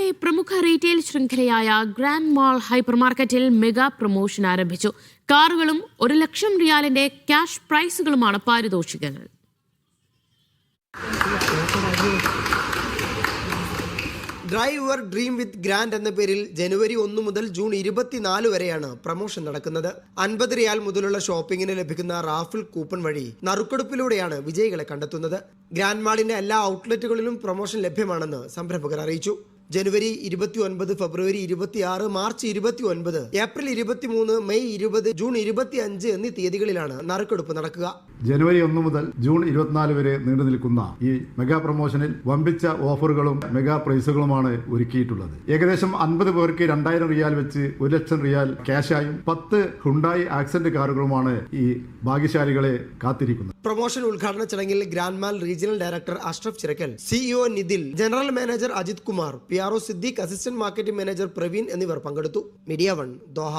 ദോഹയിലെ പ്രമുഖ റീറ്റെയിൽ ശൃംഖലയായ Grand Mall hyper മാർക്കറ്റിൽ മെഗാ പ്രൊമോഷൻ ആരംഭിച്ചു. കാറുകളും 1 ലക്ഷം റിയാലിന്റെ ക്യാഷ് പ്രൈസുകളുമാണ് പാരിതോഷികങ്ങൾ. Drive your dream with Grand എന്ന പേരിൽ ജനുവരി 1 മുതൽ ജൂൺ 24 വരെയാണ് പ്രൊമോഷൻ നടക്കുന്നത്. 50 റിയാൽ മുതലുള്ള ഷോപ്പിംഗിന് ലഭിക്കുന്ന റാഫിൾ കൂപ്പൺ വഴി നറുക്കെടുപ്പിലൂടെയാണ് വിജയികളെ കണ്ടെത്തുന്നത്. ഗ്രാൻഡ് മാളിന്റെ എല്ലാ ഔട്ട്ലെറ്റുകളിലും പ്രൊമോഷൻ ലഭ്യമാണെന്ന് സംരംഭകർ അറിയിച്ചു. ജനുവരി 29, ഫെബ്രുവരി 26, മാർച്ച് 29, ഏപ്രിൽ 23, മെയ് 20, ജൂൺ 25 എന്നീ തീയതികളിലാണ് നറുക്കെടുപ്പ് നടക്കുക. ജനുവരി 1 മുതൽ ജൂൺ 24 വരെ നീണ്ടു നിൽക്കുന്ന ഈ മെഗാ പ്രൊമോഷനിൽ വമ്പിച്ച ഓഫറുകളും മെഗാ പ്രൈസുകളുമാണ് ഒരുക്കിയിട്ടുള്ളത്. ഏകദേശം 50 പേർക്ക് 2000 റിയാൽ വെച്ച് 1 ലക്ഷം റിയാൽ ക്യാഷായും 10 ഹുണ്ടായി ആക്സന്റ് കാറുകളുമാണ് ഈ ഭാഗ്യശാലികളെ കാത്തിരിക്കുന്നത്. പ്രൊമോഷൻ ഉദ്ഘാടന ചടങ്ങിൽ Grand Mall regional director Ashraf Chirakkal, CEO Nithil, general manager Ajith Kumar, PRO Siddique, assistant marketing manager Praveen എന്നിവർ പങ്കെടുത്തു. Media 1 Doha.